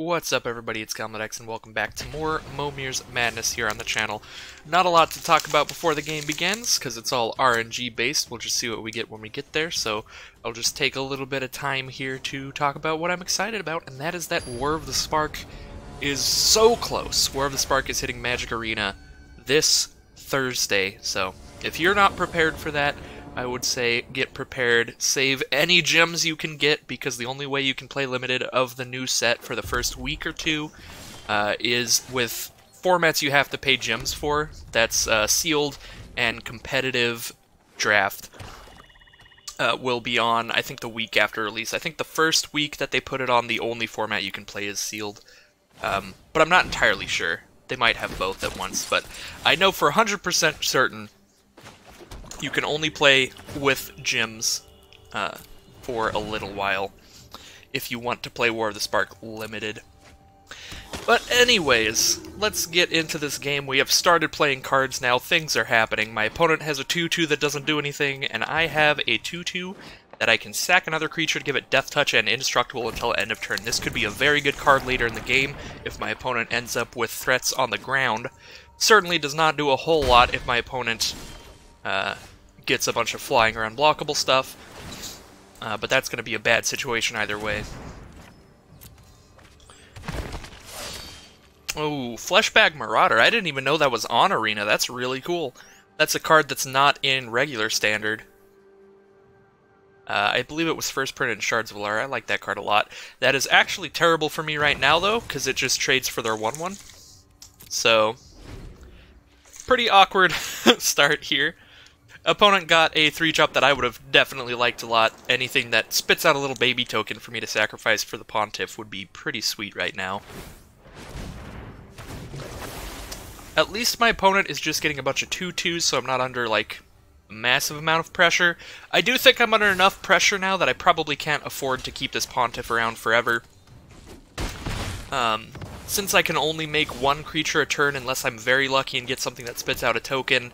What's up, everybody? It's Gomlet, and welcome back to more Momir's Madness here on the channel. Not a lot to talk about before the game begins, because it's all RNG based. We'll just see what we get when we get there, so I'll just take a little bit of time here to talk about what I'm excited about, and that is that War of the Spark is so close. War of the Spark is hitting Magic Arena this Thursday, so if you're not prepared for that, I would say get prepared, save any gems you can get, because the only way you can play limited of the new set for the first week or two is with formats you have to pay gems for. That's sealed and competitive draft will be on, I think, the week after release. I think the first week that they put it on, the only format you can play is sealed. But I'm not entirely sure. They might have both at once, but I know for 100% certain you can only play with gems for a little while if you want to play War of the Spark Limited. But anyways, let's get into this game. We have started playing cards now. Things are happening. My opponent has a 2-2 that doesn't do anything, and I have a 2-2 that I can sack another creature to give it Death Touch and Indestructible until end of turn. This could be a very good card later in the game if my opponent ends up with threats on the ground. Certainly does not do a whole lot if my opponent gets a bunch of flying or unblockable stuff, but that's going to be a bad situation either way. Oh, Fleshbag Marauder. I didn't even know that was on Arena. That's really cool. That's a card that's not in regular Standard. I believe it was first printed in Shards of Alara. I like that card a lot. That is actually terrible for me right now, though, because it just trades for their 1/1. So, pretty awkward start here. Opponent got a 3-drop that I would have definitely liked a lot. Anything that spits out a little baby token for me to sacrifice for the Pontiff would be pretty sweet right now. At least my opponent is just getting a bunch of 2/2s, so I'm not under, like, a massive amount of pressure. I do think I'm under enough pressure now that I probably can't afford to keep this Pontiff around forever. Since I can only make one creature a turn unless I'm very lucky and get something that spits out a token,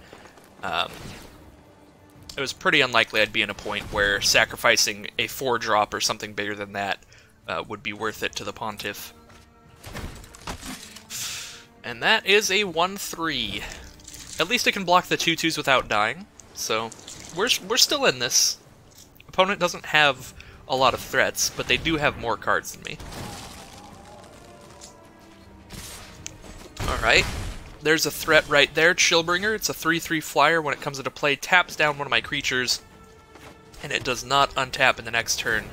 it was pretty unlikely I'd be in a point where sacrificing a 4-drop or something bigger than that would be worth it to the Pontiff. And that is a 1-3. At least it can block the 2/2s without dying, so we're still in this. Opponent doesn't have a lot of threats, but they do have more cards than me. Alright. There's a threat right there, Chillbringer. It's a 3/3 flyer. When it comes into play, taps down one of my creatures, and it does not untap in the next turn.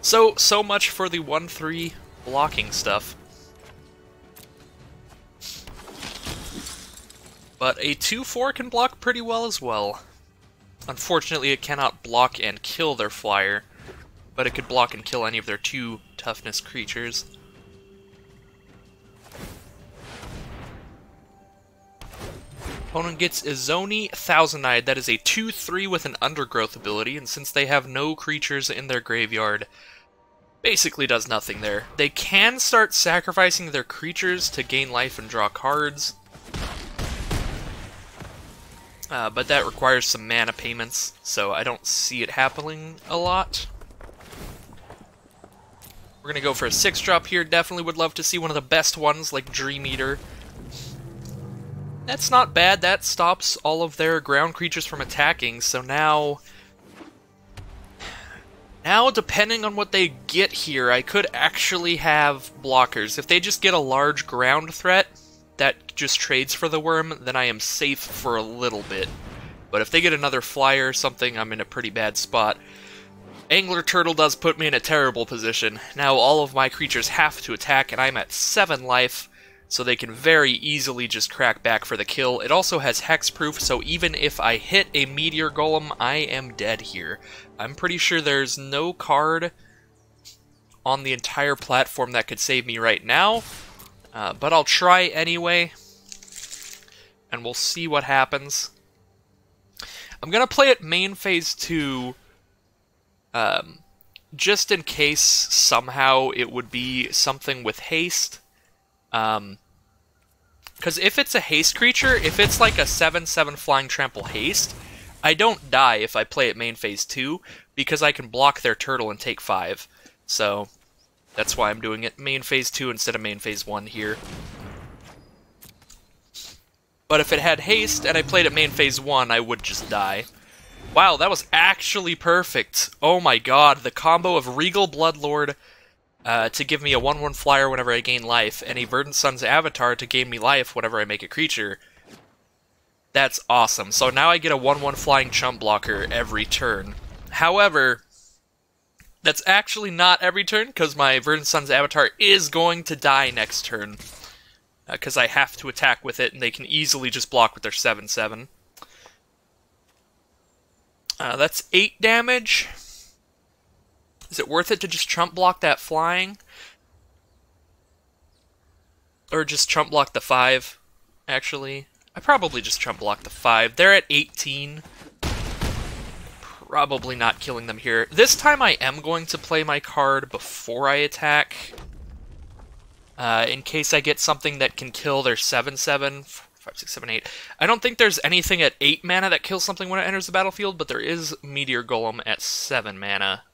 So much for the 1/3 blocking stuff. But a 2/4 can block pretty well as well. Unfortunately, it cannot block and kill their flyer, but it could block and kill any of their 2 toughness creatures. Opponent gets Izoni Thousand-Eyed. That is a 2/3 with an Undergrowth ability, and since they have no creatures in their graveyard, basically does nothing there. They can start sacrificing their creatures to gain life and draw cards, but that requires some mana payments, so I don't see it happening a lot. We're gonna go for a 6-drop here. Definitely would love to see one of the best ones, like Dream Eater. That's not bad. That stops all of their ground creatures from attacking, so now depending on what they get here, I could actually have blockers. If they just get a large ground threat that just trades for the worm, then I am safe for a little bit. But if they get another flyer or something, I'm in a pretty bad spot. Angler Turtle does put me in a terrible position. Now all of my creatures have to attack, and I'm at 7 life. So they can very easily just crack back for the kill. It also has hexproof, so even if I hit a Meteor Golem, I am dead here. I'm pretty sure there's no card on the entire platform that could save me right now, but I'll try anyway, and we'll see what happens. I'm going to play it main phase 2, just in case somehow it would be something with haste. Because if it's a haste creature, if it's like a 7/7 Flying Trample haste, I don't die if I play it main phase 2, because I can block their turtle and take 5. So That's why I'm doing it main phase 2 instead of main phase 1 here. But if it had haste and I played it main phase 1, I would just die. Wow, that was actually perfect. Oh my god, the combo of Regal Bloodlord to give me a 1/1 flyer whenever I gain life, and a Verdant Sun's Avatar to gain me life whenever I make a creature. That's awesome. So now I get a 1/1 flying chump blocker every turn. However, that's actually not every turn, because my Verdant Sun's Avatar is going to die next turn. Because I have to attack with it, and they can easily just block with their 7/7. That's 8 damage. Is it worth it to just chump block that flying? Or just chump block the 5, actually? I probably just chump block the 5. They're at 18. Probably not killing them here. This time I am going to play my card before I attack. In case I get something that can kill their 7/7. 5, 6, 7, 8. I don't think there's anything at 8 mana that kills something when it enters the battlefield, but there is Meteor Golem at 7 mana.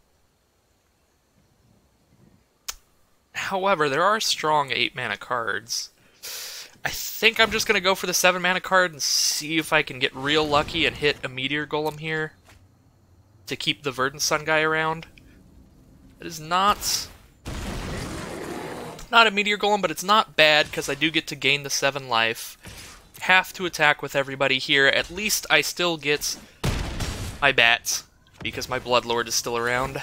However, there are strong 8 mana cards. I think I'm just going to go for the 7 mana card and see if I can get real lucky and hit a Meteor Golem here to keep the Verdant Sun guy around. It is not a Meteor Golem, but it's not bad because I do get to gain the 7 life. Have to attack with everybody here. At least I still get my bats because my Bloodlord is still around.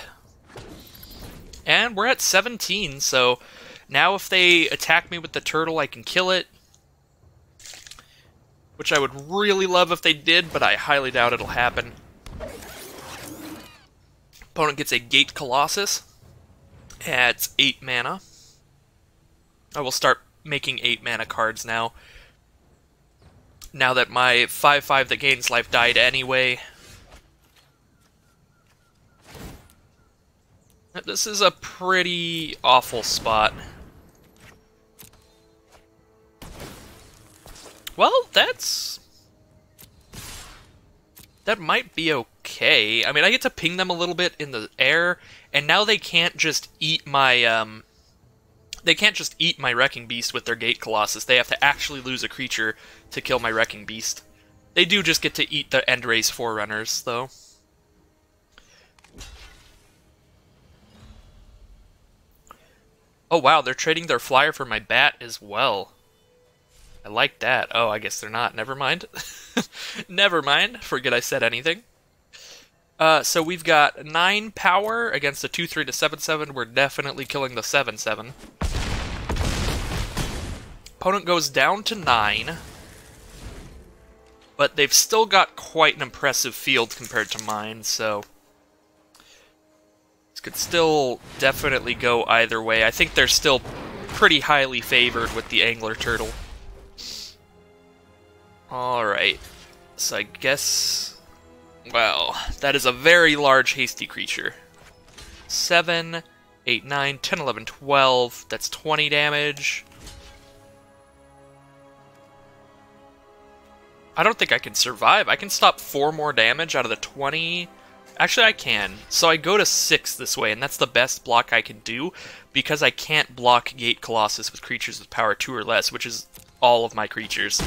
And we're at 17, so now if they attack me with the turtle, I can kill it. Which I would really love if they did, but I highly doubt it'll happen. Opponent gets a Gate Colossus at 8 mana. I will start making 8 mana cards now. Now that my 5/5 that gains life died anyway. This is a pretty awful spot. Well, that might be okay. I mean, I get to ping them a little bit in the air, and now they can't just eat my Wrecking Beast with their Gate Colossus. They have to actually lose a creature to kill my Wrecking Beast. They do just get to eat the Endrace Forerunners, though. Oh wow, they're trading their flyer for my bat as well. I like that. Oh, I guess they're not. Never mind. Never mind. Forget I said anything. So we've got 9 power against a 2/3 to 7/7. We're definitely killing the 7/7. Opponent goes down to 9. But they've still got quite an impressive field compared to mine, so this could still definitely go either way. I think they're still pretty highly favored with the Angler Turtle. Alright, so I guess, well, that is a very large hasty creature. 7, 8, 9, 10, 11, 12, that's 20 damage. I don't think I can survive. I can stop 4 more damage out of the 20. Actually, I can. So I go to 6 this way, and that's the best block I can do, because I can't block Gate Colossus with creatures with power 2 or less, which is all of my creatures.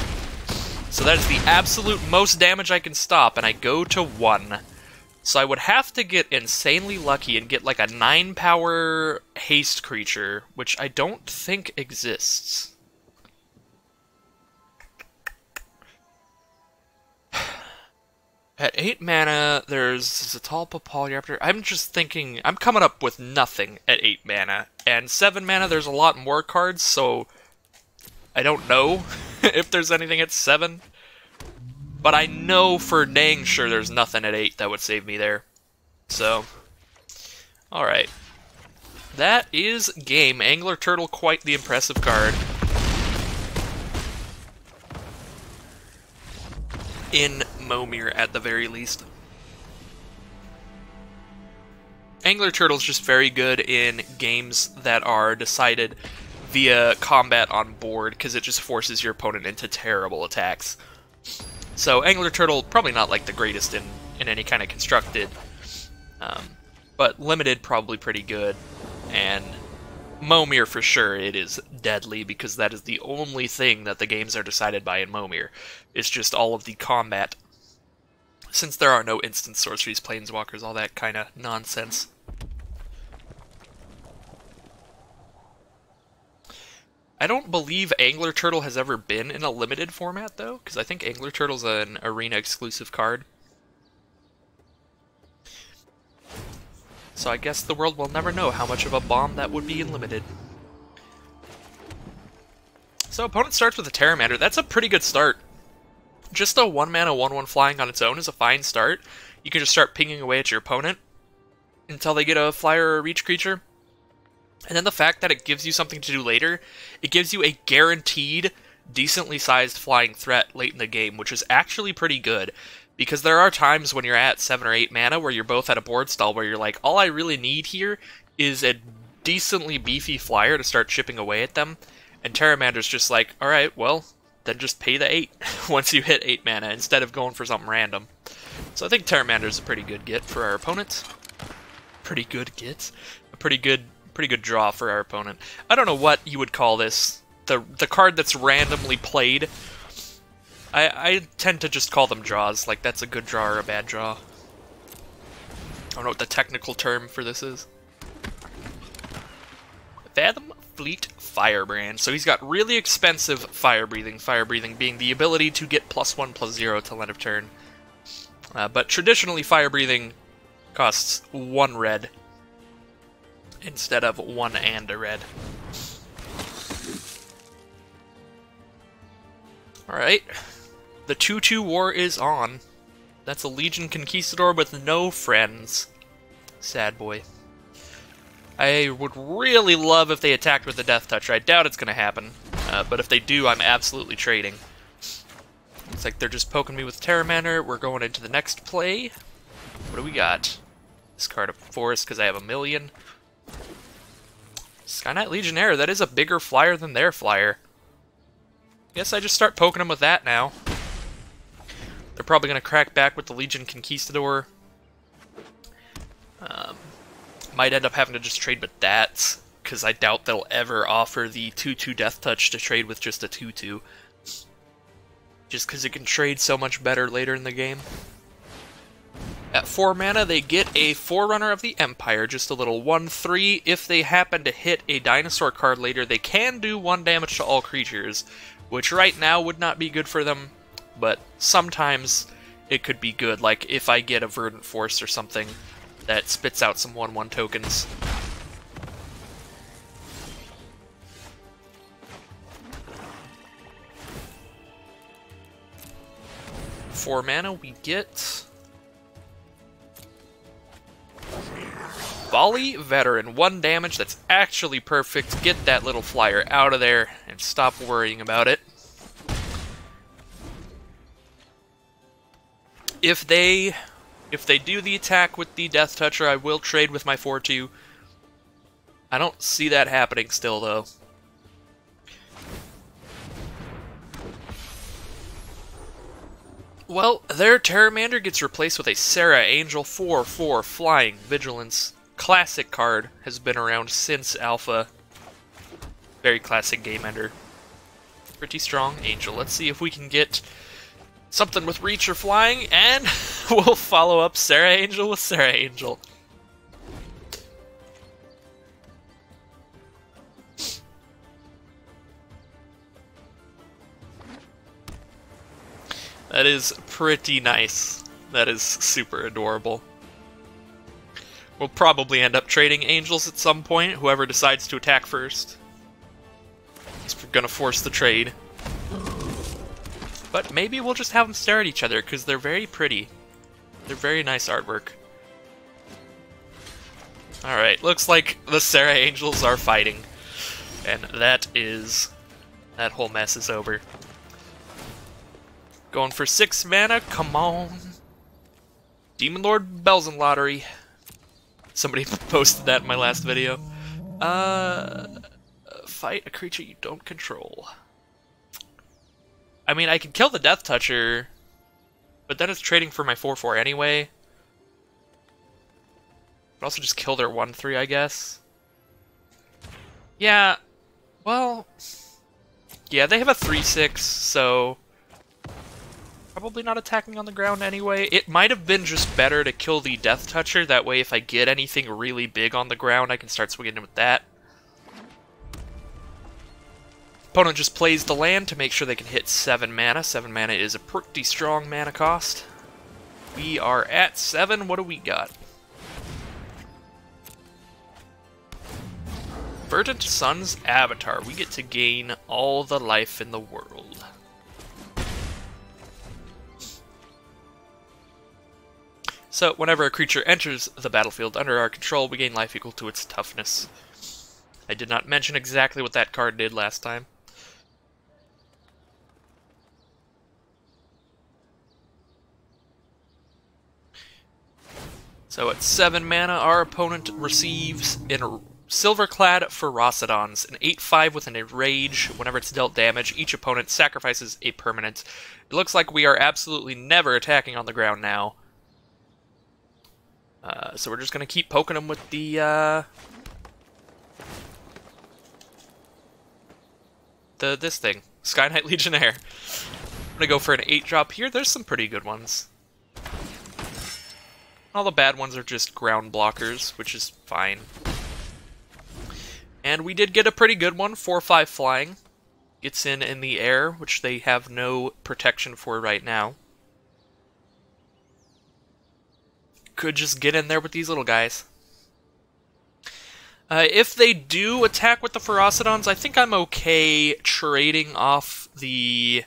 So that is the absolute most damage I can stop, and I go to 1. So I would have to get insanely lucky and get like a 9 power haste creature, which I don't think exists. At 8 mana, there's Zatalpa, Polyarptor. I'm just thinking, I'm coming up with nothing at 8 mana. And 7 mana, there's a lot more cards, so I don't know if there's anything at 7. But I know for dang sure there's nothing at 8 that would save me there. So, alright. That is game. Angler Turtle, quite the impressive card. In Momir, at the very least. Angler Turtle's just very good in games that are decided via combat on board, because it just forces your opponent into terrible attacks. So Angler Turtle, probably not like the greatest in any kind of constructed, but limited, probably pretty good. And Momir for sure, it is deadly, because that is the only thing that the games are decided by in Momir. It's just all of the combat. Since there are no instant sorceries, planeswalkers, all that kind of nonsense. I don't believe Angler Turtle has ever been in a limited format, though, because I think Angler Turtle's an arena-exclusive card. So I guess the world will never know how much of a bomb that would be in limited. So opponent starts with a Terramander. That's a pretty good start. Just a 1-mana 1/1 flying on its own is a fine start. You can just start pinging away at your opponent until they get a flyer or a reach creature. And then the fact that it gives you something to do later, it gives you a guaranteed, decently sized flying threat late in the game, which is actually pretty good. Because there are times when you're at 7 or 8 mana where you're both at a board stall where you're like, all I really need here is a decently beefy flyer to start chipping away at them. And Terramander's just like, alright, well, then just pay the 8 once you hit 8 mana instead of going for something random. So I think Terramander's a pretty good get for our opponent. Pretty good get? A pretty good draw for our opponent. I don't know what you would call this. The card that's randomly played. I tend to just call them draws, like that's a good draw or a bad draw. I don't know what the technical term for this is. Fathom Fleet Firebrand. So he's got really expensive Fire Breathing. Fire Breathing being the ability to get +1/+0 till end of turn. But traditionally Fire Breathing costs 1 red instead of 1 and a red. Alright. The 2/2 war is on. That's a Legion Conquistador with no friends. Sad boy. I would really love if they attacked with a Death Toucher. I doubt it's going to happen. But if they do, I'm absolutely trading. Looks like they're just poking me with Terramander. We're going into the next play. What do we got? Discard a forest because I have 1,000,000. Sky Knight Legionnaire, that is a bigger flyer than their flyer. Guess I just start poking them with that now. They're probably going to crack back with the Legion Conquistador. Might end up having to just trade with that, because I doubt they'll ever offer the 2/2 Death Touch to trade with just a 2/2. Just because it can trade so much better later in the game. At 4 mana, they get a Forerunner of the Empire, just a little 1/3. If they happen to hit a dinosaur card later, they can do 1 damage to all creatures, which right now would not be good for them, but sometimes it could be good, like if I get a Verdant Force or something that spits out some 1/1 tokens. For mana, we get Volley Veteran. 1 damage, that's actually perfect. Get that little flyer out of there and stop worrying about it. If they do the attack with the Death Toucher, I will trade with my 4/2. I don't see that happening still, though. Well, their Terramander gets replaced with a Sarah Angel 4/4 Flying Vigilance. Classic card, has been around since Alpha. Very classic game ender. Pretty strong Angel. Let's see if we can get something with reach or flying, and we'll follow up Sarah Angel with Sarah Angel. That is pretty nice. That is super adorable. We'll probably end up trading Angels at some point, whoever decides to attack first. He's gonna force the trade. But maybe we'll just have them stare at each other, because they're very pretty. They're very nice artwork. Alright, looks like the Sarah Angels are fighting. And that whole mess is over. Going for 6 mana, come on. Demonlord Belzenlok. Somebody posted that in my last video. Fight a creature you don't control. I mean, I can kill the Death Toucher, but then it's trading for my 4/4 anyway. But also just kill their 1/3, I guess. Yeah, well... Yeah, they have a 3/6, so... Probably not attacking on the ground anyway. It might have been just better to kill the Death Toucher, that way if I get anything really big on the ground, I can start swinging with that. Opponent just plays the land to make sure they can hit 7 mana. 7 mana is a pretty strong mana cost. We are at 7, what do we got? Verdant Sun's Avatar. We get to gain all the life in the world. So, whenever a creature enters the battlefield under our control, we gain life equal to its toughness. I did not mention exactly what that card did last time. So at 7 mana, our opponent receives in Silverclad Ferocidons, an 8/5 with an enrage. Whenever it's dealt damage, each opponent sacrifices a permanent. It looks like we are absolutely never attacking on the ground now. So we're just going to keep poking them with the, this thing, Sky Knight Legionnaire. I'm going to go for an 8-drop here. There's some pretty good ones. All the bad ones are just ground blockers, which is fine. And we did get a pretty good one, 4/5 flying. Gets in the air, which they have no protection for right now. Could just get in there with these little guys. If they do attack with the Ferocidons, I think I'm okay trading off the...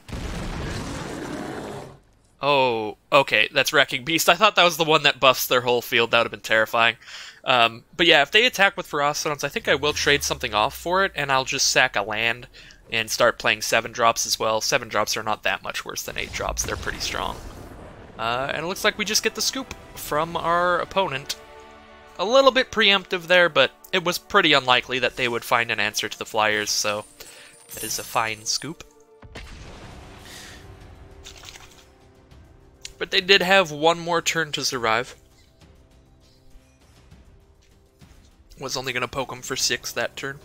Oh, okay, that's Wrecking Beast. I thought that was the one that buffs their whole field. That would have been terrifying. But yeah, if they attack with Ferocidons, I think I will trade something off for it, and I'll just sack a land and start playing 7-drops as well. 7-drops are not that much worse than 8-drops. They're pretty strong. And it looks like we just get the scoop from our opponent. A little bit preemptive there, but it was pretty unlikely that they would find an answer to the Flyers, so that is a fine scoop. But they did have one more turn to survive. Was only going to poke them for 6 that turn.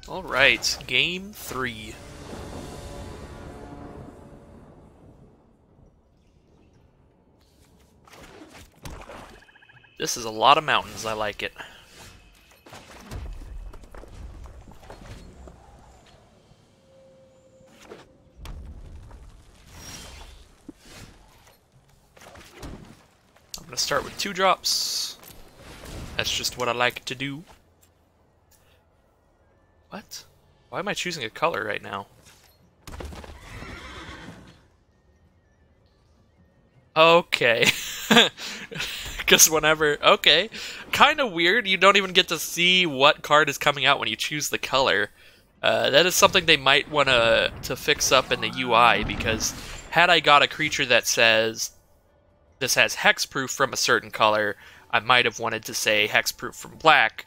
Alright, game 3. This is a lot of mountains, I like it. I'm gonna start with 2-drops. That's just what I like to do. What? Why am I choosing a color right now? Okay. Because whenever... Okay. Kind of weird. You don't even get to see what card is coming out when you choose the color. That is something they might want to fix up in the UI, because had I got a creature that says this has hexproof from a certain color, I might have wanted to say hexproof from black,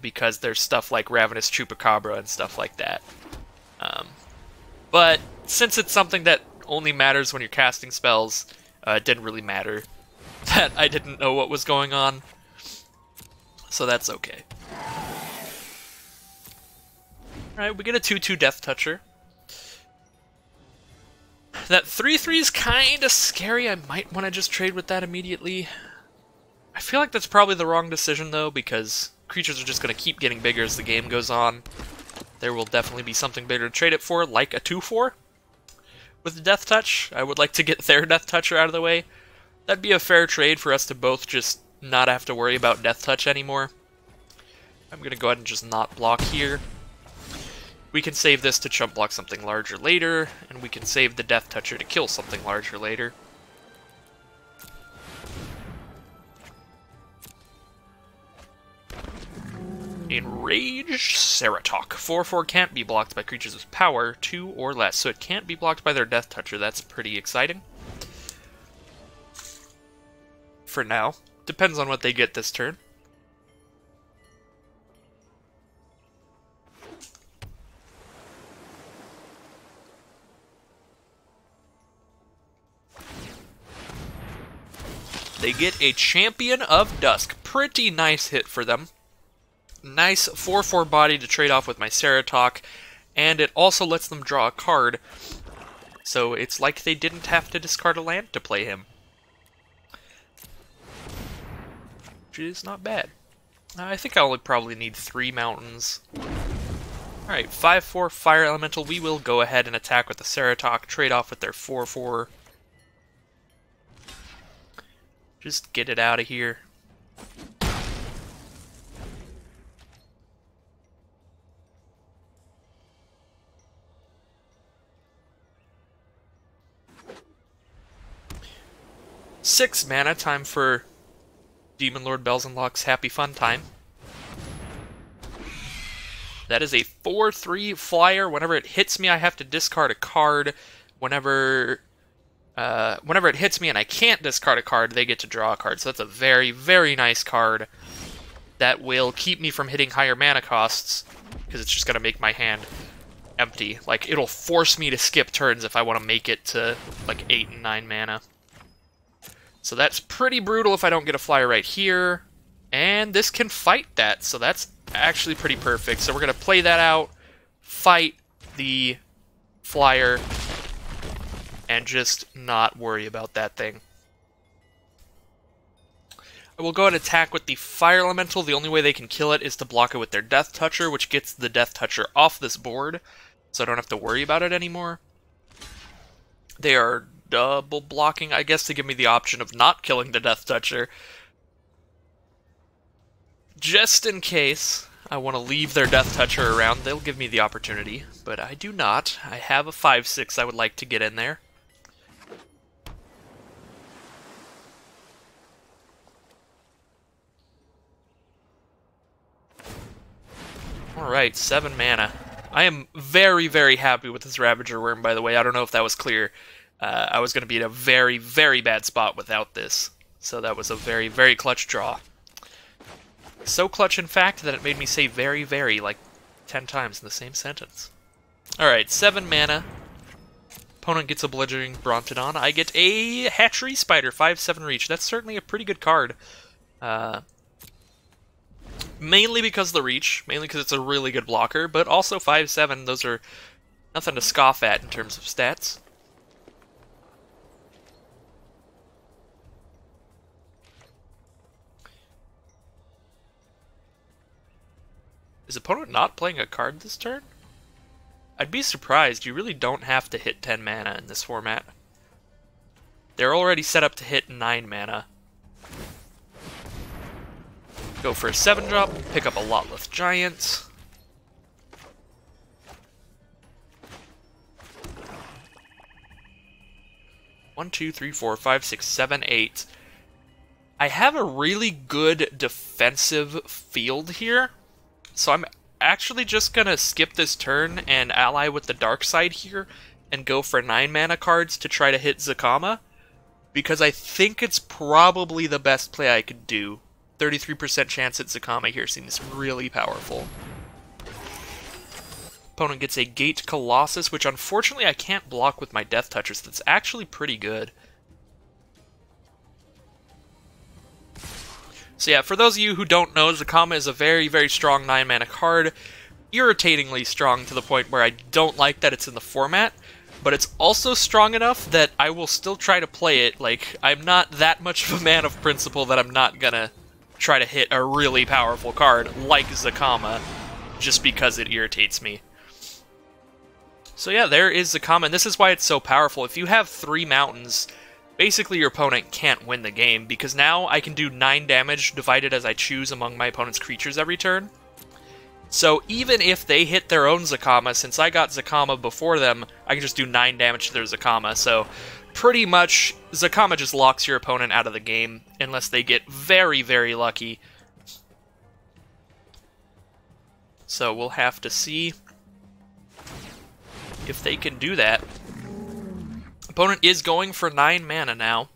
because there's stuff like Ravenous Chupacabra and stuff like that. But since it's something that only matters when you're casting spells, it didn't really matter that I didn't know what was going on. So that's okay. Alright, we get a 2/2 Death Toucher. That 3/3 is kind of scary. I might want to just trade with that immediately. I feel like that's probably the wrong decision, though, because creatures are just going to keep getting bigger as the game goes on. There will definitely be something bigger to trade it for, like a 2/4 with the Death Touch. I would like to get their Death Toucher out of the way. That'd be a fair trade for us to both just not have to worry about Death Touch anymore. I'm going to go ahead and just not block here. We can save this to chump block something larger later, and we can save the Death Toucher to kill something larger later. Enraged Ceratok. 4/4 can't be blocked by creatures with power 2 or less, so it can't be blocked by their Death Toucher. That's pretty exciting. For now. Depends on what they get this turn. They get a Champion of Dusk. Pretty nice hit for them. Nice 4/4 body to trade off with my Ceratok, and it also lets them draw a card, so it's like they didn't have to discard a land to play him. Which is not bad. I think I only probably need 3 mountains. Alright, 5/4 Fire Elemental. We will go ahead and attack with the Ceratok, trade off with their 4/4. Just get it out of here. Six mana, time for Demonlord Belzenlok's Happy Fun Time. That is a 4/3 flyer. Whenever it hits me, I have to discard a card. Whenever it hits me and I can't discard a card, they get to draw a card. So that's a very, very nice card that will keep me from hitting higher mana costs, because it's just going to make my hand empty. Like, it'll force me to skip turns if I want to make it to, like, 8 and 9 mana. So that's pretty brutal if I don't get a flyer right here. And this can fight that, so that's actually pretty perfect. So we're going to play that out, fight the flyer, and just not worry about that thing. I will go and attack with the Fire Elemental. The only way they can kill it is to block it with their Death Toucher, which gets the Death Toucher off this board, so I don't have to worry about it anymore. They are double blocking, I guess, to give me the option of not killing the Death Toucher. Just in case I want to leave their Death Toucher around, they'll give me the opportunity, but I do not. I have a 5/6 I would like to get in there. Alright, 7 mana. I am very, very happy with this Ravager Worm, by the way. I don't know if that was clear. I was going to be in a very, very bad spot without this. So that was a very, very clutch draw. So clutch, in fact, that it made me say very, very, like, 10 times in the same sentence. Alright, 7 mana. Opponent gets a Bludgeoning Brontodon. I get a Hatchery Spider, 5/7 reach. That's certainly a pretty good card. Mainly because of the reach, mainly because it's a really good blocker, but also 5/7, those are nothing to scoff at in terms of stats. Is opponent not playing a card this turn? I'd be surprised. You really don't have to hit 10 mana in this format. They're already set up to hit 9 mana. Go for a 7-drop, pick up a Lotleth Giant. One, two, three, four, five, six, seven, 8. I have a really good defensive field here, so I'm actually just gonna skip this turn and ally with the dark side here and go for 9 mana cards to try to hit Zacama, because I think it's probably the best play I could do. 33% chance at Zacama here seems really powerful. Opponent gets a Gate Colossus, which unfortunately I can't block with my Death Touchers. That's actually pretty good. So yeah, for those of you who don't know, Zacama is a very, very strong 9 mana card. Irritatingly strong to the point where I don't like that it's in the format, but it's also strong enough that I will still try to play it. Like, I'm not that much of a man of principle that I'm not gonna try to hit a really powerful card like Zacama just because it irritates me. So yeah, there is Zacama, and this is why it's so powerful. If you have 3 mountains, basically your opponent can't win the game, because now I can do 9 damage divided as I choose among my opponent's creatures every turn. So even if they hit their own Zacama, since I got Zacama before them, I can just do 9 damage to their Zacama. So pretty much, Zacama just locks your opponent out of the game, unless they get very, very lucky. So we'll have to see if they can do that. Opponent is going for 9 mana now,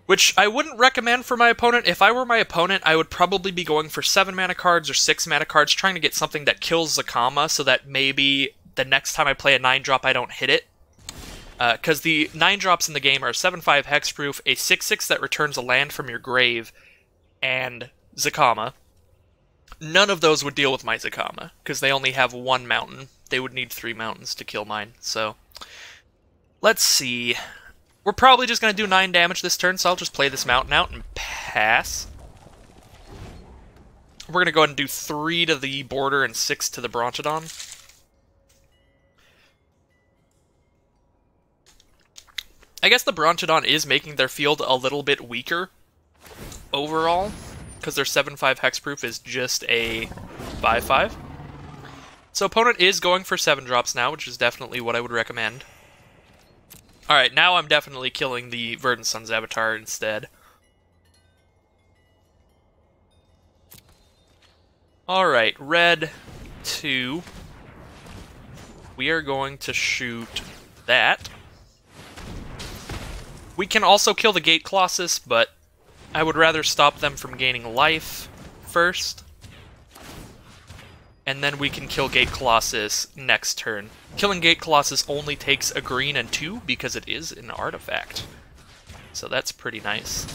which I wouldn't recommend for my opponent. If I were my opponent, I would probably be going for 7 mana cards or 6 mana cards, trying to get something that kills Zacama, so that maybe the next time I play a 9-drop I don't hit it. Because the 9 drops in the game are 7/5 hexproof, a 6/6 that returns a land from your grave, and Zacama. None of those would deal with my Zacama, because they only have 1 mountain. They would need 3 mountains to kill mine, so... Let's see. We're probably just going to do 9 damage this turn, so I'll just play this mountain out and pass. We're going to go ahead and do 3 to the border and 6 to the Brontodon. I guess the Brontodon is making their field a little bit weaker overall, because their 7/5 hexproof is just a 5/5. So opponent is going for 7 drops now, which is definitely what I would recommend. Alright, now I'm definitely killing the Verdant Sun's Avatar instead. Alright, red 2. We are going to shoot that. We can also kill the Gate Colossus, but I would rather stop them from gaining life first. And then we can kill Gate Colossus next turn. Killing Gate Colossus only takes a green and 2 because it is an artifact. So that's pretty nice.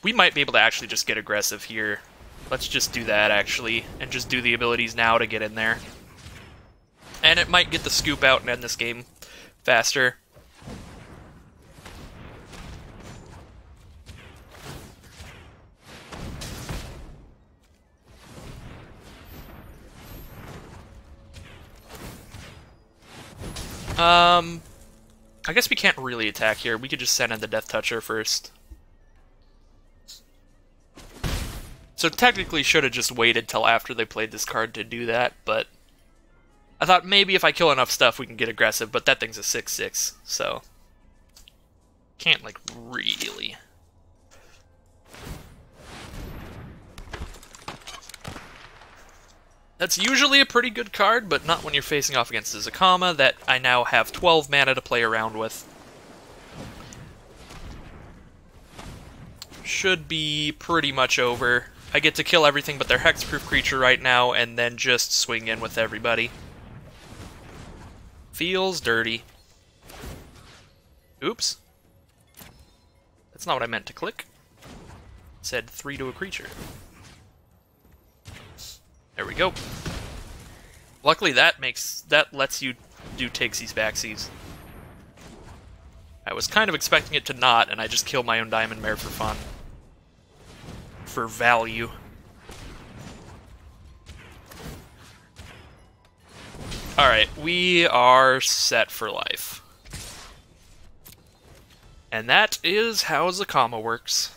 We might be able to actually just get aggressive here. Let's just do that, actually, and just do the abilities now to get in there. And it might get the scoop out and end this game faster. I guess we can't really attack here. We could just send in the Death Toucher first. So technically should have just waited till after they played this card to do that, but I thought maybe if I kill enough stuff we can get aggressive, but that thing's a 6/6, so can't, like, really. That's usually a pretty good card, but not when you're facing off against the Zacama that I now have 12 mana to play around with. Should be pretty much over. I get to kill everything but their hexproof creature right now, and then just swing in with everybody. Feels dirty. Oops. That's not what I meant to click. It said 3 to a creature. There we go. Luckily that lets you do takesies backsies. I was kind of expecting it to not, and I just killed my own Diamond Mare for fun. For value. Alright, we are set for life. And that is how Zacama works.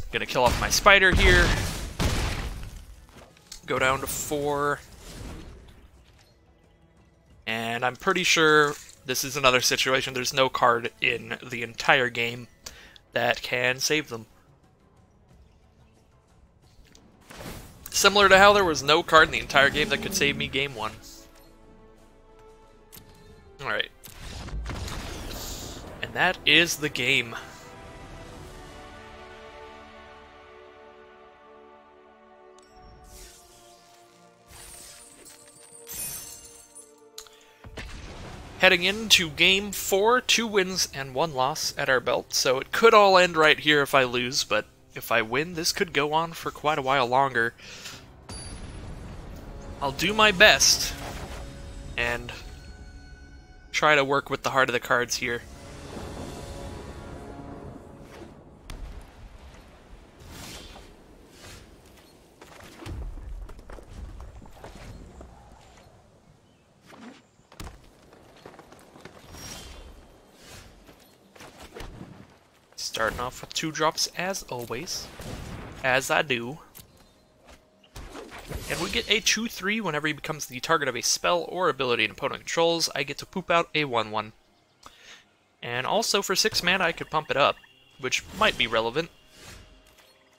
Gonna kill off my spider here. Go down to 4. And I'm pretty sure this is another situation. There's no card in the entire game that can save them. Similar to how there was no card in the entire game that could save me game 1. Alright. And that is the game. Heading into Game 4, 2 wins and 1 loss at our belt, so it could all end right here if I lose, but if I win, this could go on for quite a while longer. I'll do my best, and try to work with the heart of the cards here. Starting off with 2 drops as always, as I do. And we get a 2/3 whenever he becomes the target of a spell or ability an opponent controls. I get to poop out a 1/1. And also for 6 mana I could pump it up, which might be relevant.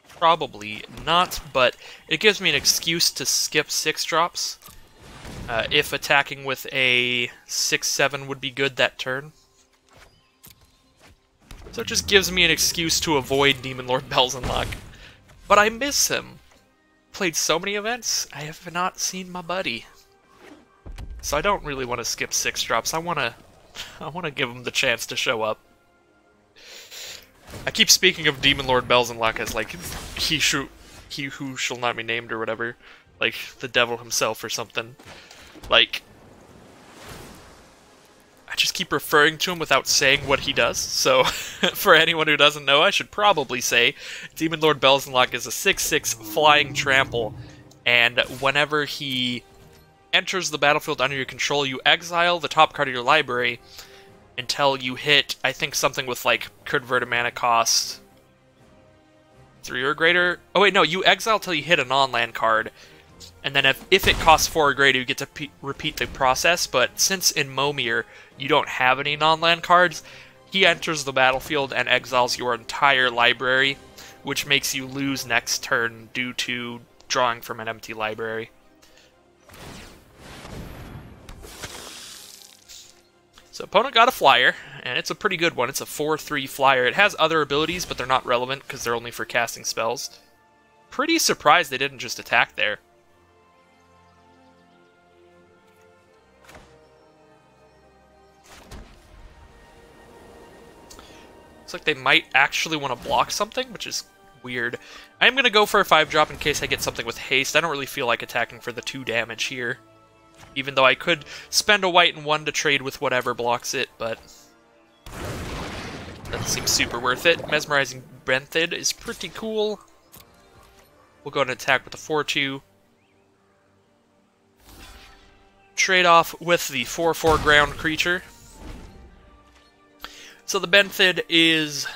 Probably not, but it gives me an excuse to skip 6 drops. If attacking with a 6/7 would be good that turn. So it just gives me an excuse to avoid Demonlord Belzenlok. But I miss him. Played so many events, I have not seen my buddy. So I don't really want to skip 6 drops. I want to give him the chance to show up. I keep speaking of Demonlord Belzenlok as like he who shall not be named or whatever, like the devil himself or something. Like, I just keep referring to him without saying what he does. So for anyone who doesn't know, I should probably say Demonlord Belzenlok is a 6/6 flying trample, and whenever he enters the battlefield under your control, you exile the top card of your library until you hit, I think, something with, like, convert a mana cost 3 or greater. Oh wait, no, you exile till you hit a non-land card, and then if it costs 4 or greater, you get to repeat the process, but since in Momir you don't have any non-land cards, he enters the battlefield and exiles your entire library, which makes you lose next turn due to drawing from an empty library. So opponent got a flyer, and it's a pretty good one. It's a 4/3 flyer. It has other abilities, but they're not relevant because they're only for casting spells. Pretty surprised they didn't just attack there. Looks like they might actually want to block something, which is weird. I'm going to go for a 5-drop in case I get something with haste. I don't really feel like attacking for the 2 damage here. Even though I could spend a white and 1 to trade with whatever blocks it, but doesn't seem super worth it. Mesmerizing Benthid is pretty cool. We'll go and attack with the 4/2. Trade off with the 4/4 ground creature. So the Benthid is...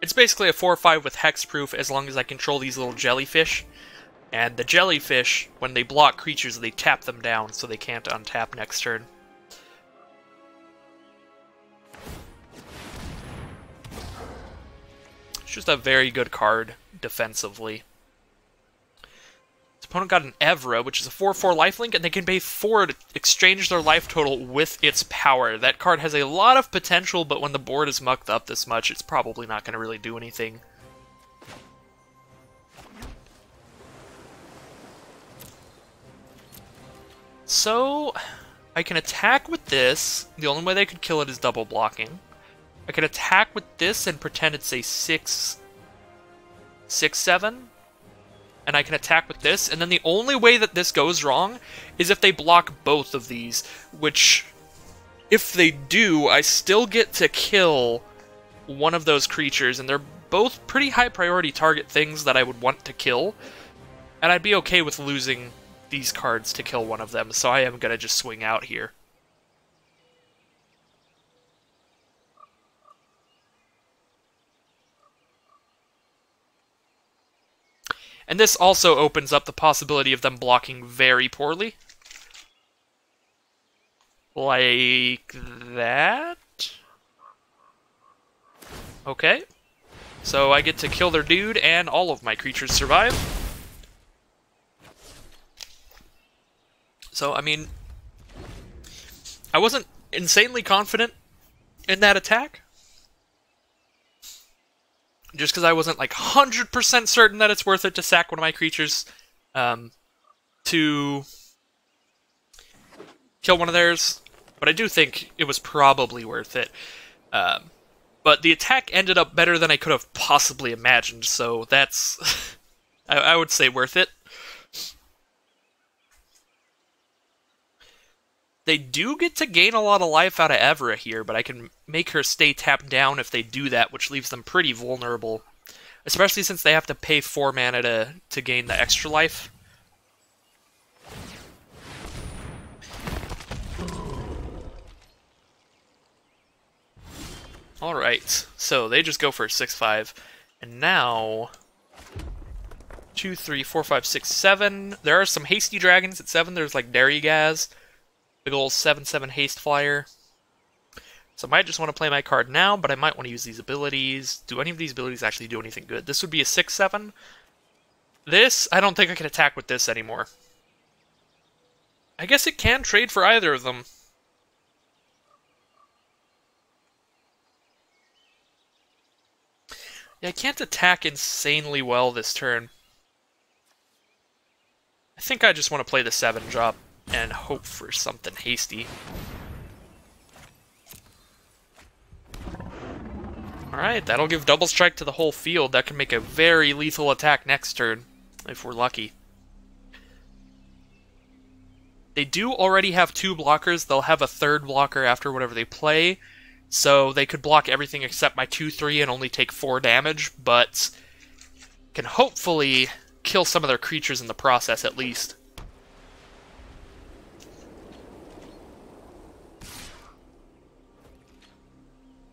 it's basically a 4/5 with hexproof as long as I control these little jellyfish. And the jellyfish, when they block creatures, they tap them down so they can't untap next turn. It's just a very good card defensively. This opponent got an Evra, which is a 4/4 lifelink, and they can pay 4 to exchange their life total with its power. That card has a lot of potential, but when the board is mucked up this much, it's probably not going to really do anything. So, I can attack with this. The only way they could kill it is double blocking. I can attack with this and pretend it's a 6/7. And I can attack with this. And then the only way that this goes wrong is if they block both of these. Which, if they do, I still get to kill one of those creatures. And they're both pretty high priority target things that I would want to kill. And I'd be okay with losing these cards to kill one of them, so I am going to just swing out here. And this also opens up the possibility of them blocking very poorly. Like that? Okay. So I get to kill their dude, and all of my creatures survive. So, I mean, I wasn't insanely confident in that attack. Just because I wasn't, like, 100% certain that it's worth it to sack one of my creatures to kill one of theirs. But I do think it was probably worth it. But the attack ended up better than I could have possibly imagined, so that's, I would say, worth it. They do get to gain a lot of life out of Evra here, but I can make her stay tapped down if they do that, which leaves them pretty vulnerable. Especially since they have to pay 4 mana to gain the extra life. Alright, so they just go for a 6/5. And now 2, 3, 4, 5, 6, 7. There are some hasty dragons at 7. There's like Darigaz. Big ol' 7/7 haste flyer. So I might just want to play my card now, but I might want to use these abilities. Do any of these abilities actually do anything good? This would be a 6/7. This, I don't think I can attack with this anymore. I guess it can trade for either of them. Yeah, I can't attack insanely well this turn. I think I just want to play the 7-drop and hope for something hasty. Alright, that'll give double strike to the whole field. That can make a very lethal attack next turn, if we're lucky. They do already have 2 blockers. They'll have a 3rd blocker after whatever they play, so they could block everything except my 2/3 and only take 4 damage, but can hopefully kill some of their creatures in the process at least.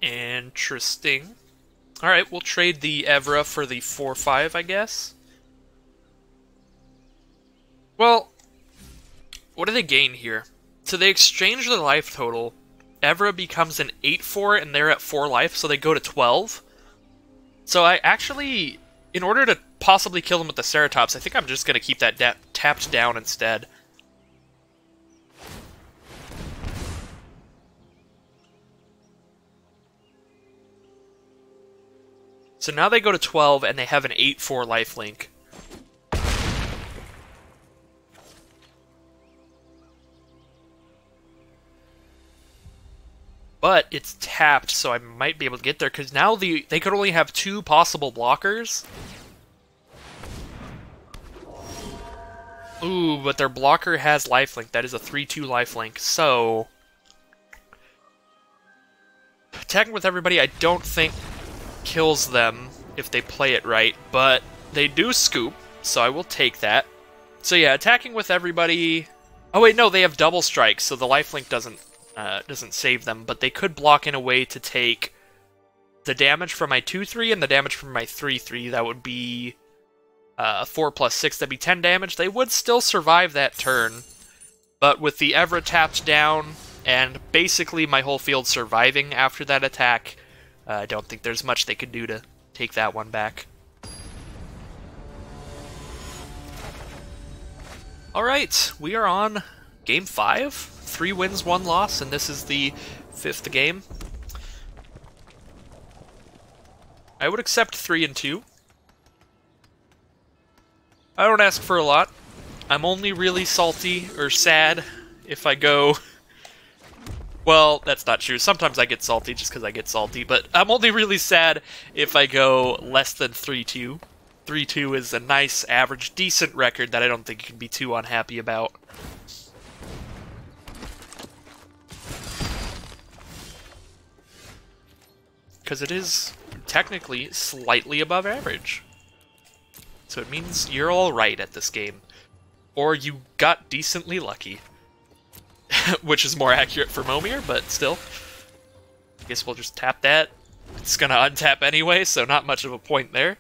Interesting. Alright, we'll trade the Evra for the 4/5, I guess. Well, what do they gain here? So they exchange their life total. Evra becomes an 8/4 and they're at 4 life, so they go to 12. So I actually, in order to possibly kill them with the Ceratops, I think I'm just going to keep that tapped down instead. So now they go to 12, and they have an 8/4 lifelink. But it's tapped, so I might be able to get there, because now they could only have 2 possible blockers. Ooh, but their blocker has lifelink. That is a 3/2 lifelink, so... attacking with everybody, I don't think kills them if they play it right, but they do scoop, so I will take that. So yeah, attacking with everybody... oh wait, no, they have double strike, so the lifelink doesn't save them, but they could block in a way to take the damage from my 2/3 and the damage from my 3/3. That would be 4 + 6, that'd be 10 damage. They would still survive that turn, but with the Evra tapped down and basically my whole field surviving after that attack, I don't think there's much they could do to take that one back. Alright, we are on game 5. 3 wins, 1 loss, and this is the 5th game. I would accept 3 and 2. I don't ask for a lot. I'm only really salty or sad if I go... well, that's not true. Sometimes I get salty just because I get salty, but I'm only really sad if I go less than 3-2. 3-2 is a nice, average, decent record that I don't think you can be too unhappy about. Because it is technically slightly above average. So it means you're alright at this game. Or you got decently lucky. Which is more accurate for Momir, but still. I guess we'll just tap that. It's gonna untap anyway, so not much of a point there.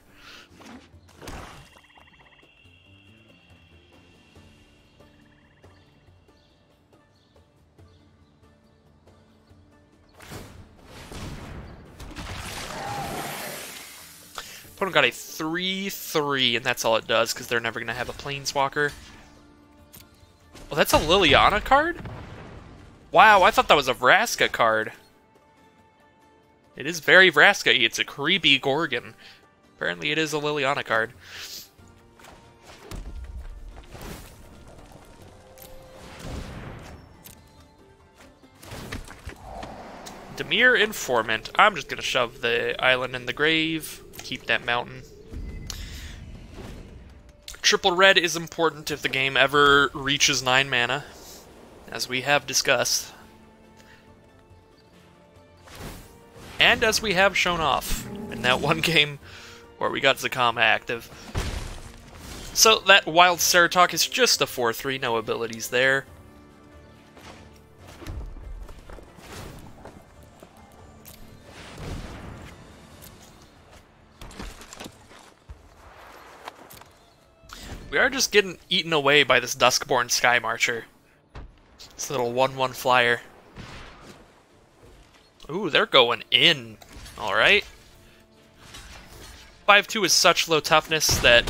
Opponent got a 3/3, and that's all it does, because they're never gonna have a Planeswalker. Oh, that's a Liliana card? Wow, I thought that was a Vraska card. It is very Vraska-y. It's a creepy Gorgon. Apparently it is a Liliana card. Dimir Informant. I'm just gonna shove the island in the grave. Keep that mountain. Triple red is important if the game ever reaches 9 mana, as we have discussed. And as we have shown off in that one game where we got Zacama active. So that Wild Ceratok is just a 4/3, no abilities there. We are just getting eaten away by this Duskborn Sky Marcher. This little 1/1 flyer. Ooh, they're going in. Alright. 5/2 is such low toughness that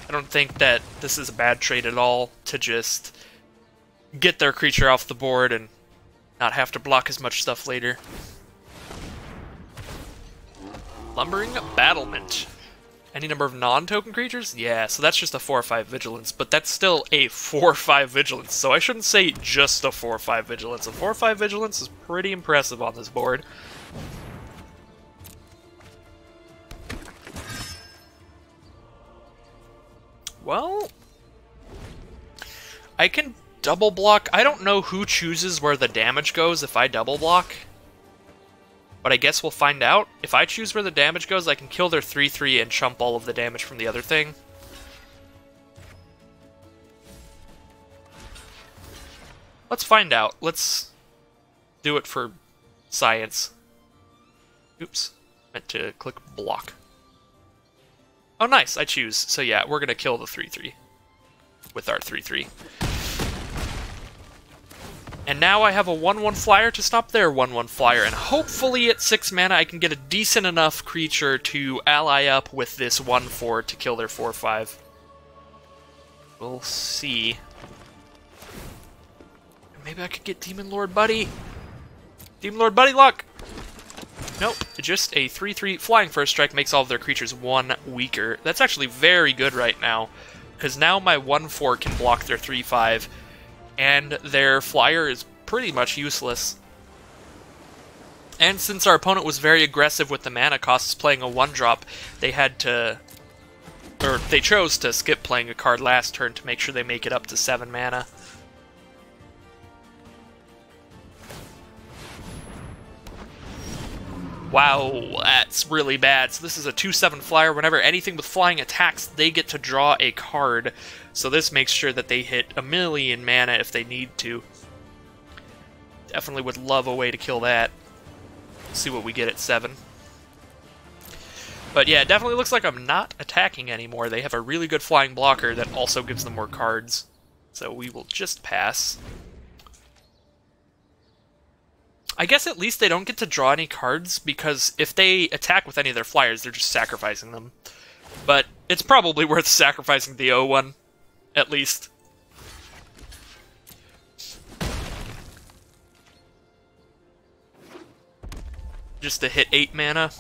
I don't think that this is a bad trade at all to just get their creature off the board and not have to block as much stuff later. Lumbering Battlement. Any number of non-token creatures? Yeah, so that's just a 4/5 Vigilance, but that's still a 4/5 Vigilance, so I shouldn't say just a 4/5 Vigilance. A 4/5 Vigilance is pretty impressive on this board. Well, I can double block. I don't know who chooses where the damage goes if I double block. But I guess we'll find out. If I choose where the damage goes, I can kill their 3/3 and chump all of the damage from the other thing. Let's find out. Let's do it for science. Oops. Meant to click block. Oh, nice. I choose. So yeah, we're going to kill the 3/3 with our 3/3. And now I have a 1/1 flyer to stop their 1/1 flyer, and hopefully at 6 mana I can get a decent enough creature to ally up with this 1/4 to kill their 4/5. We'll see. Maybe I could get Demonlord Buddy. Demonlord Buddy luck! Nope, just a 3/3 flying first strike makes all of their creatures 1 weaker. That's actually very good right now, because now my 1/4 can block their 3/5. And their flyer is pretty much useless. And since our opponent was very aggressive with the mana costs playing a 1-drop, they had to... or they chose to skip playing a card last turn to make sure they make it up to 7 mana. Wow, that's really bad. So this is a 2/7 flyer. Whenever anything with flying attacks, they get to draw a card. So this makes sure that they hit 1,000,000 mana if they need to. Definitely would love a way to kill that. See what we get at 7. But yeah, it definitely looks like I'm not attacking anymore. They have a really good flying blocker that also gives them more cards. So we will just pass. I guess at least they don't get to draw any cards, because if they attack with any of their flyers, they're just sacrificing them. But it's probably worth sacrificing the O1, at least. Just to hit 8 mana.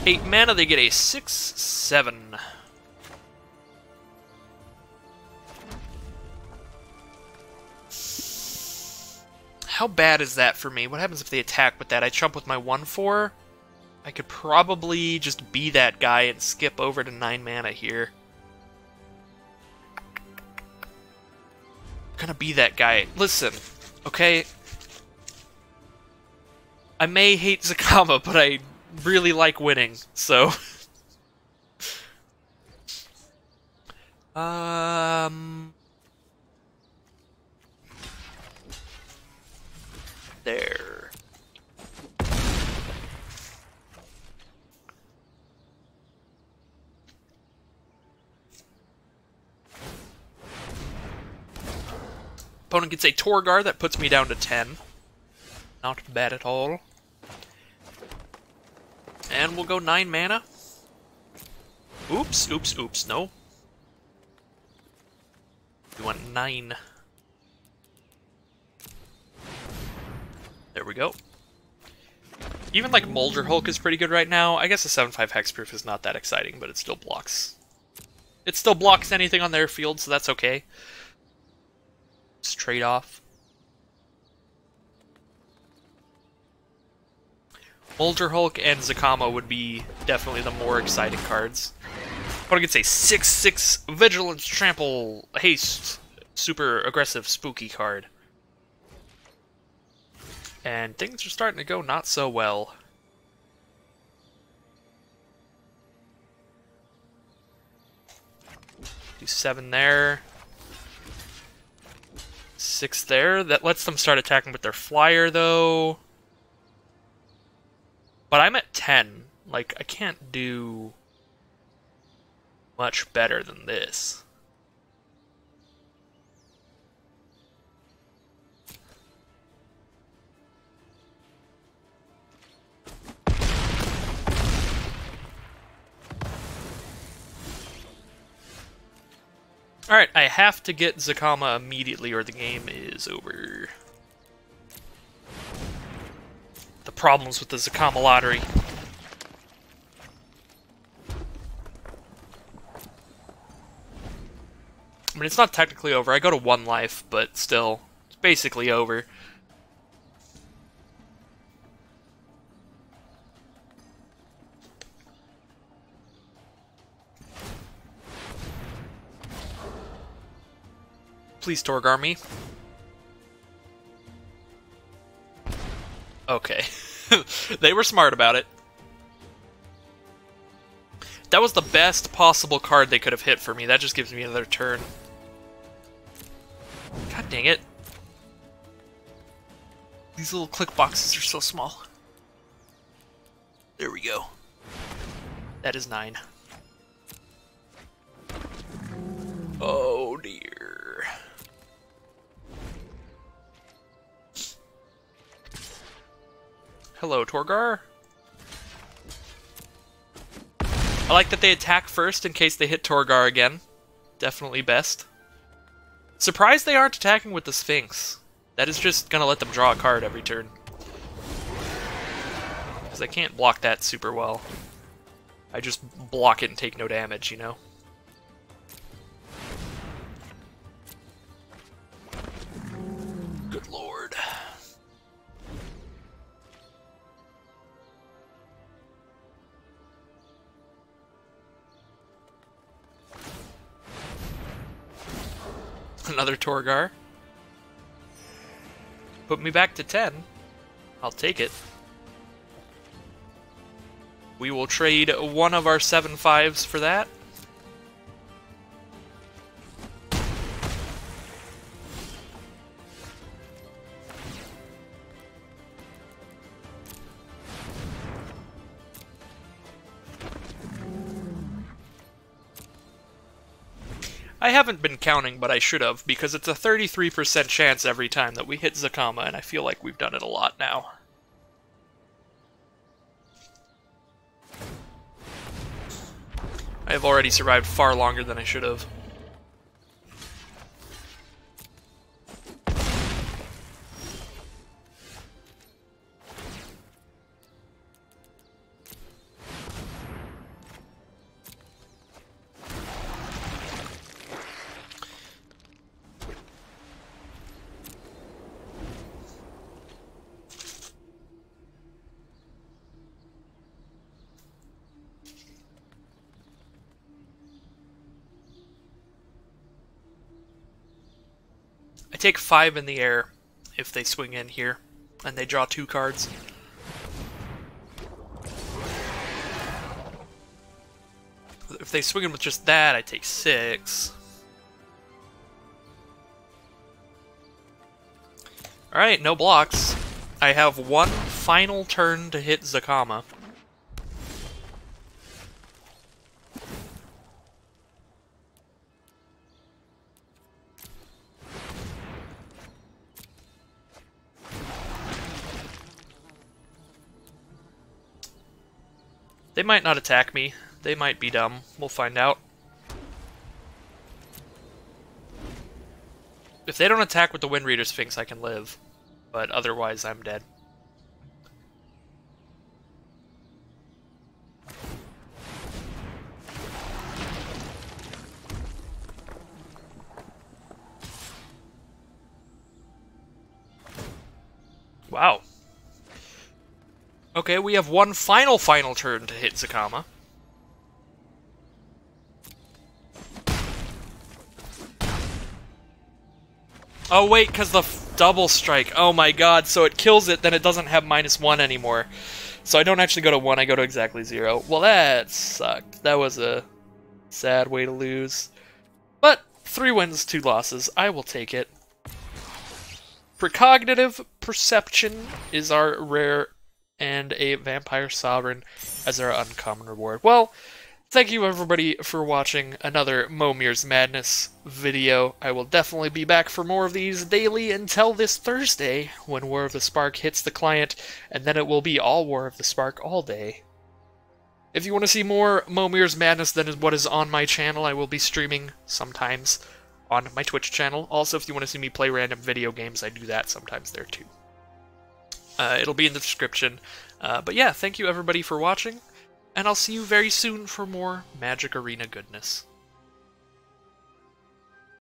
Eight mana, they get a 6/7. How bad is that for me? What happens if they attack with that? I chump with my 1/4. I could probably just be that guy and skip over to 9 mana here. I'm gonna be that guy. Listen, okay? I may hate Zacama, but I really like winning, so... There. Opponent gets a Torgar that puts me down to 10. Not bad at all. And we'll go 9 mana. Oops, oops, oops, no. We want 9. There we go. Even like Molder Hulk is pretty good right now. I guess a 7/5 Hexproof is not that exciting, but it still blocks. It still blocks anything on their field, so that's okay. It's trade-off. Molder Hulk and Zacama would be definitely the more exciting cards. Opponent gets a 6/6 Vigilance Trample Haste. Super aggressive, spooky card. And things are starting to go not so well. Do 7 there. 6 there. That lets them start attacking with their flyer, though. But I'm at 10. Like, I can't do much better than this. Alright, I have to get Zacama immediately or the game is over. The problems with the Zacama lottery. I mean, it's not technically over. I go to 1 life, but still, it's basically over. Please Torgar me. Okay. They were smart about it. That was the best possible card they could have hit for me. That just gives me another turn. God dang it. These little click boxes are so small. There we go. That is 9. Oh dear. Hello, Torgar. I like that they attack first in case they hit Torgar again. Definitely best. Surprised they aren't attacking with the Sphinx. That is just gonna let them draw a card every turn. Because I can't block that super well. I just block it and take no damage, you know? Good lord. Another Torgar. Put me back to 10. I'll take it. We will trade one of our 7/5s for that. I haven't been counting, but I should have, because it's a 33% chance every time that we hit Zacama, and I feel like we've done it a lot now. I have already survived far longer than I should have. I take 5 in the air if they swing in here, and they draw 2 cards. If they swing in with just that, I take 6. Alright, no blocks. I have one final turn to hit Zacama. They might not attack me. They might be dumb. We'll find out. If they don't attack with the Wind Reader Sphinx, I can live. But otherwise, I'm dead. Wow. Okay, we have one final turn to hit Zacama. Oh wait, because the double strike. Oh my god, so it kills it, then it doesn't have -1 anymore. So I don't actually go to 1, I go to exactly 0. Well, that sucked. That was a sad way to lose. But 3 wins, 2 losses. I will take it. Precognitive Perception is our rare, and a Vampire Sovereign as our uncommon reward. Well, thank you everybody for watching another Momir's Madness video. I will definitely be back for more of these daily until this Thursday, when War of the Spark hits the client, and then it will be all War of the Spark all day. If you want to see more Momir's Madness than what is on my channel, I will be streaming sometimes on my Twitch channel. Also, if you want to see me play random video games, I do that sometimes there too. It'll be in the description. But yeah, thank you everybody for watching, and I'll see you very soon for more Magic Arena goodness.